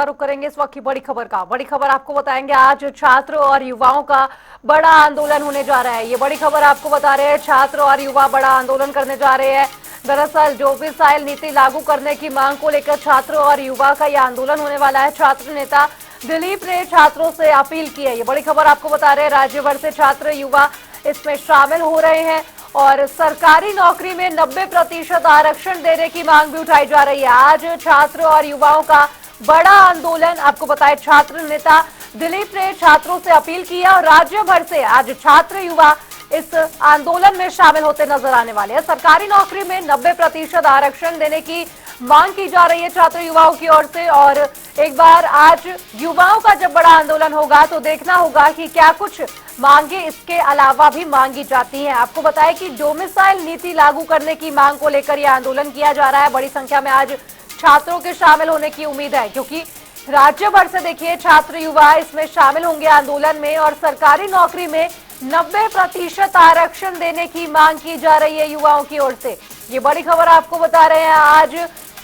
रुख करेंगे इस वक्त की बड़ी खबर का। बड़ी खबर आपको बताएंगे, आज छात्र और युवाओं का बड़ा आंदोलन होने जा रहा है। ये बड़ी खबर आपको बता रहे हैं, छात्र और युवा बड़ा आंदोलन करने जा रहे हैं। दरअसल डोमिसाइल नीति लागू करने की मांग को लेकर छात्र और युवा का यह आंदोलन होने वाला है। छात्र नेता दिलीप ने छात्रों से अपील की है। ये बड़ी खबर आपको बता रहे हैं, राज्य भर से छात्र युवा इसमें शामिल हो रहे हैं और सरकारी नौकरी में 90% आरक्षण देने की मांग भी उठाई जा रही है। आज छात्र और युवाओं का बड़ा आंदोलन, आपको बताएं, छात्र नेता दिलीप ने छात्रों से अपील की है और राज्य भर से आज छात्र युवा इस आंदोलन में शामिल होते नजर आने वाले हैं। सरकारी नौकरी में 90% आरक्षण देने की मांग की जा रही है छात्र युवाओं की ओर से। और एक बार आज युवाओं का जब बड़ा आंदोलन होगा तो देखना होगा कि क्या कुछ मांगे इसके अलावा भी मांगी जाती हैं। आपको बताएं कि डोमिसाइल नीति लागू करने की मांग को लेकर यह आंदोलन किया जा रहा है। बड़ी संख्या में आज छात्रों के शामिल होने की उम्मीद है, क्योंकि राज्य भर से देखिए छात्र युवा इसमें शामिल होंगे आंदोलन में और सरकारी नौकरी में 90% आरक्षण देने की मांग की जा रही है युवाओं की ओर से। ये बड़ी खबर आपको बता रहे हैं, आज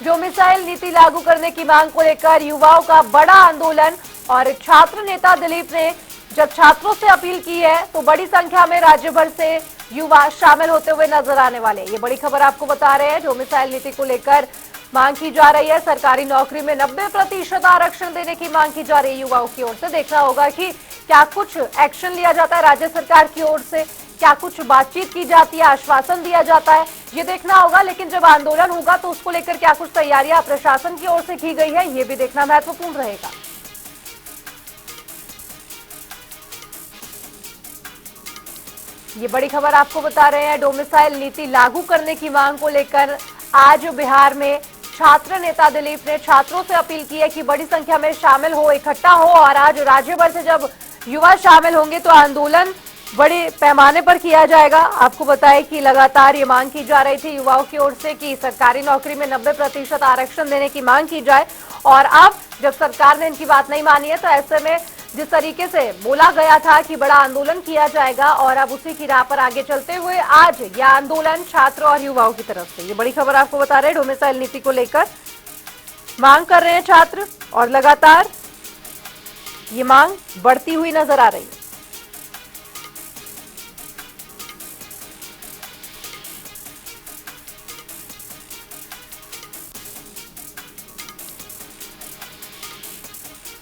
डोमिसाइल नीति लागू करने की मांग को लेकर युवाओं का बड़ा आंदोलन। और छात्र नेता दिलीप ने जब छात्रों से अपील की है तो बड़ी संख्या में राज्य भर से युवा शामिल होते हुए नजर आने वाले। ये बड़ी खबर आपको बता रहे हैं, डोमिसाइल नीति को लेकर मांग की जा रही है। सरकारी नौकरी में 90% आरक्षण देने की मांग की जा रही है युवाओं की ओर से। देखना होगा कि क्या कुछ एक्शन लिया जाता है राज्य सरकार की ओर से, क्या कुछ बातचीत की जाती है, आश्वासन दिया जाता है, ये देखना होगा। लेकिन जब आंदोलन होगा तो उसको लेकर क्या कुछ तैयारियां प्रशासन की ओर से की गई है, ये भी देखना महत्वपूर्ण रहेगा। ये बड़ी खबर आपको बता रहे हैं, डोमिसाइल नीति लागू करने की मांग को लेकर आज बिहार में छात्र नेता दिलीप ने छात्रों से अपील की है कि बड़ी संख्या में शामिल हो, इकट्ठा हो। और आज राज्य भर से जब युवा शामिल होंगे तो आंदोलन बड़े पैमाने पर किया जाएगा। आपको बताएं कि लगातार ये मांग की जा रही थी युवाओं की ओर से कि सरकारी नौकरी में 90% आरक्षण देने की मांग की जाए। और अब जब सरकार ने इनकी बात नहीं मानी है तो ऐसे में जिस तरीके से बोला गया था कि बड़ा आंदोलन किया जाएगा और अब उसी की राह पर आगे चलते हुए आज यह आंदोलन छात्र और युवाओं की तरफ से। ये बड़ी खबर आपको बता रहे हैं, डोमिसाइल नीति को लेकर मांग कर रहे हैं छात्र और लगातार ये मांग बढ़ती हुई नजर आ रही है।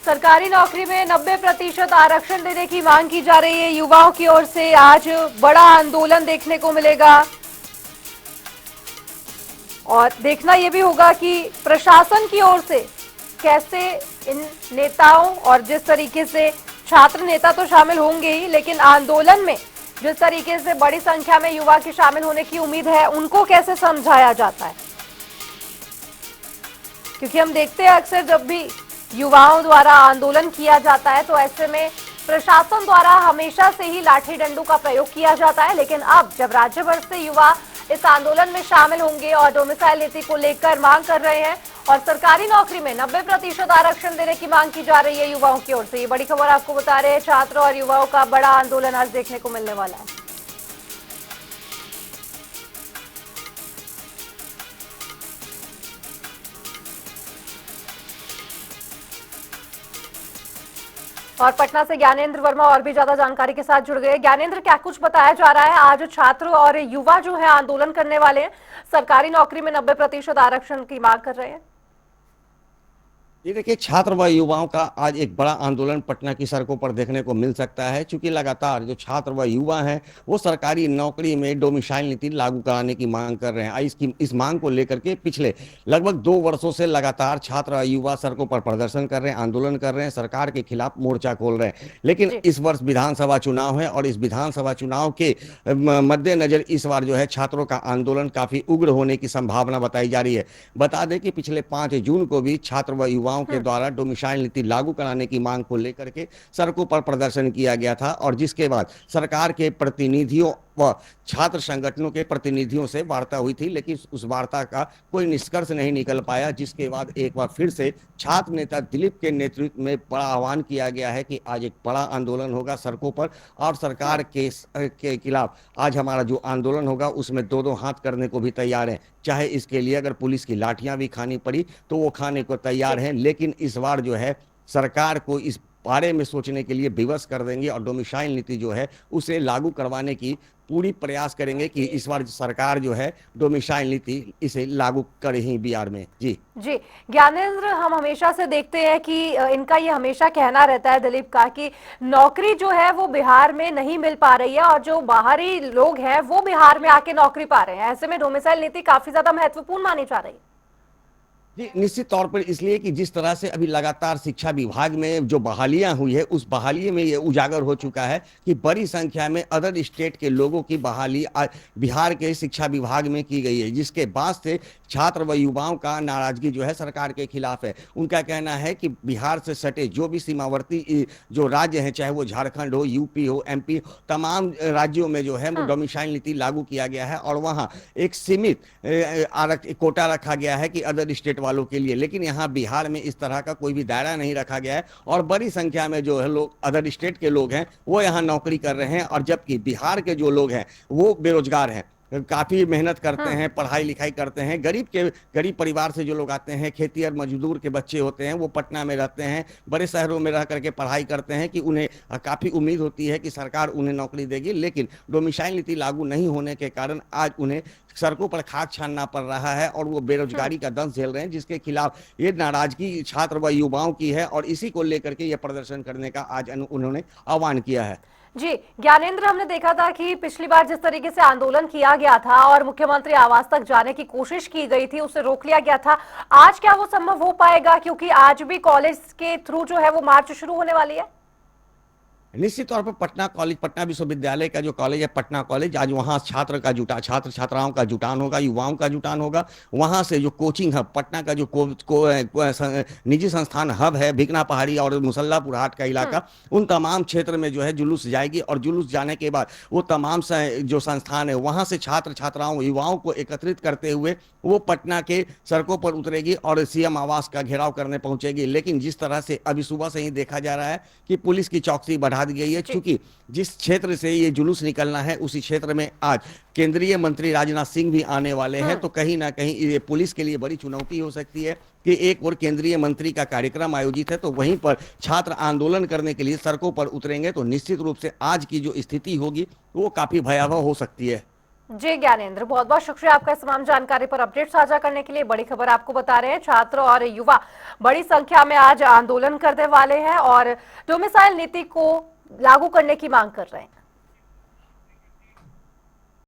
सरकारी नौकरी में 90% आरक्षण देने की मांग की जा रही है युवाओं की ओर से। आज बड़ा आंदोलन देखने को मिलेगा और देखना यह भी होगा कि प्रशासन की ओर से कैसे इन नेताओं और जिस तरीके से छात्र नेता तो शामिल होंगे ही, लेकिन आंदोलन में जिस तरीके से बड़ी संख्या में युवा के शामिल होने की उम्मीद है उनको कैसे समझाया जाता है। क्योंकि हम देखते हैं अक्सर जब भी युवाओं द्वारा आंदोलन किया जाता है तो ऐसे में प्रशासन द्वारा हमेशा से ही लाठी डंडों का प्रयोग किया जाता है। लेकिन अब जब राज्य भर से युवा इस आंदोलन में शामिल होंगे और डोमिसाइल नीति को लेकर मांग कर रहे हैं और सरकारी नौकरी में 90% आरक्षण देने की मांग की जा रही है युवाओं की ओर से। ये बड़ी खबर आपको बता रहे हैं, छात्र और युवाओं का बड़ा आंदोलन आज देखने को मिलने वाला है। और पटना से ज्ञानेंद्र वर्मा और भी ज्यादा जानकारी के साथ जुड़ गए। ज्ञानेंद्र, क्या कुछ बताया जा रहा है, आज छात्र और युवा जो है आंदोलन करने वाले हैं, सरकारी नौकरी में 90% आरक्षण की मांग कर रहे हैं? ये देखिए, छात्र व युवाओं का आज एक बड़ा आंदोलन पटना की सड़कों पर देखने को मिल सकता है, क्योंकि लगातार जो छात्र व युवा हैं वो सरकारी नौकरी में डोमिसाइल नीति लागू कराने की मांग कर रहे हैं। इस मांग को लेकर के पिछले लगभग 2 वर्षों से लगातार छात्र व युवा सड़कों पर प्रदर्शन कर रहे हैं, आंदोलन कर रहे हैं, सरकार के खिलाफ मोर्चा खोल रहे हैं। लेकिन इस वर्ष विधानसभा चुनाव है और इस विधानसभा चुनाव के मद्देनजर इस बार जो है छात्रों का आंदोलन काफी उग्र होने की संभावना बताई जा रही है। बता दें कि पिछले 5 जून को भी छात्र व युवा के द्वारा डोमिसाइल नीति लागू कराने की मांग को लेकर के सड़कों पर प्रदर्शन किया गया था और जिसके बाद सरकार के प्रतिनिधियों छात्र संगठनों के प्रतिनिधियों से वार्ता हुई थी, लेकिन उस वार्ता का कोई निष्कर्ष नहीं निकल पाया, जिसके बाद एक बार फिर से छात्र नेता दिलीप के नेतृत्व में बड़ा आह्वान किया गया है कि आज एक बड़ा आंदोलन होगा सड़कों पर, और सरकार के खिलाफ आज हमारा जो आंदोलन होगा उसमें दो दो हाथ करने को भी तैयार है। चाहे इसके लिए अगर पुलिस की लाठियां भी खानी पड़ी तो वो खाने को तैयार हैं, लेकिन इस बार जो है सरकार को इस बारे में सोचने के लिए विवश कर देंगे और डोमिसाइल नीति जो है उसे लागू करवाने की पूरी प्रयास करेंगे कि इस बार सरकार जो है डोमिसाइल नीति इसे लागू करे ही बिहार में। जी जी ज्ञानेंद्र, हम हमेशा से देखते हैं कि इनका ये हमेशा कहना रहता है दिलीप का कि नौकरी जो है वो बिहार में नहीं मिल पा रही है और जो बाहरी लोग हैं वो बिहार में आके नौकरी पा रहे हैं। ऐसे में डोमिसाइल नीति काफी ज्यादा महत्वपूर्ण मानी जा रही है। जी निश्चित तौर पर, इसलिए कि जिस तरह से अभी लगातार शिक्षा विभाग में जो बहालियां हुई है उस बहाली में ये उजागर हो चुका है कि बड़ी संख्या में अदर स्टेट के लोगों की बहाली बिहार के शिक्षा विभाग में की गई है, जिसके बाद से छात्र व युवाओं का नाराजगी जो है सरकार के खिलाफ है। उनका कहना है कि बिहार से सटे जो भी सीमावर्ती जो राज्य हैं, चाहे वो झारखंड हो, यूपी हो, एमपी, तमाम राज्यों में जो है डोमिसाइल नीति लागू किया गया है और वहाँ एक सीमित कोटा रखा गया है कि अदर स्टेट वालों के लिए, लेकिन यहाँ बिहार में इस तरह का कोई भी दायरा नहीं रखा गया है और बड़ी संख्या में जो है लोग अदर स्टेट के लोग हैं वो यहाँ नौकरी कर रहे हैं, और जबकि बिहार के जो लोग हैं वो बेरोजगार हैं, काफी मेहनत करते हैं, पढ़ाई लिखाई करते हैं। गरीब परिवार से जो लोग आते हैं, खेती और मजदूर के बच्चे होते हैं, वो पटना में रहते हैं, बड़े शहरों में रह करके पढ़ाई करते हैं कि उन्हें काफी उम्मीद होती है कि सरकार उन्हें नौकरी देगी, लेकिन डोमिसाइल नीति लागू नहीं होने के कारण आज उन्हें सड़कों पर खाक छानना पड़ रहा है और वो बेरोजगारी का दंश झेल रहे हैं, जिसके खिलाफ ये नाराजगी छात्र व युवाओं की है और इसी को लेकर के ये प्रदर्शन करने का आज उन्होंने आह्वान किया है। जी ज्ञानेंद्र, हमने देखा था कि पिछली बार जिस तरीके से आंदोलन किया गया था और मुख्यमंत्री आवास तक जाने की कोशिश की गई थी, उसे रोक लिया गया था। आज क्या वो संभव हो पाएगा, क्योंकि आज भी कॉलेज के थ्रू जो है वो मार्च शुरू होने वाली है? निश्चित तौर पर पटना विश्वविद्यालय का जो कॉलेज है पटना कॉलेज, आज वहाँ छात्र छात्राओं का जुटान होगा, युवाओं का जुटान होगा। वहाँ से जो कोचिंग हब, पटना का जो निजी संस्थान हब है, भिकना पहाड़ी और मुसल्लापुर हाट का इलाका, उन तमाम क्षेत्र में जो है जुलूस जाएगी और जुलूस जाने के बाद वो तमाम जो संस्थान है वहाँ से छात्र छात्राओं युवाओं को एकत्रित करते हुए वो पटना के सड़कों पर उतरेगी और सीएम आवास का घेराव करने पहुंचेगी। लेकिन जिस तरह से अभी सुबह से ही देखा जा रहा है कि पुलिस की चौकसी बढ़ा दी गई है, क्योंकि जिस क्षेत्र से ये जुलूस निकलना है उसी क्षेत्र में आज केंद्रीय मंत्री राजनाथ सिंह भी आने वाले हैं, तो कहीं ना कहीं ये पुलिस के लिए बड़ी चुनौती हो सकती है कि एक और केंद्रीय मंत्री का कार्यक्रम आयोजित है तो वहीं पर छात्र आंदोलन करने के लिए सड़कों पर उतरेंगे, तो निश्चित रूप से आज की जो स्थिति होगी वो काफी भयावह हो सकती है। जी ज्ञानेंद्र, बहुत बहुत शुक्रिया आपका इस तमाम जानकारी पर अपडेट साझा करने के लिए। बड़ी खबर आपको बता रहे हैं, छात्र और युवा बड़ी संख्या में आज आंदोलन करने वाले हैं और डोमिसाइल नीति को लागू करने की मांग कर रहे हैं।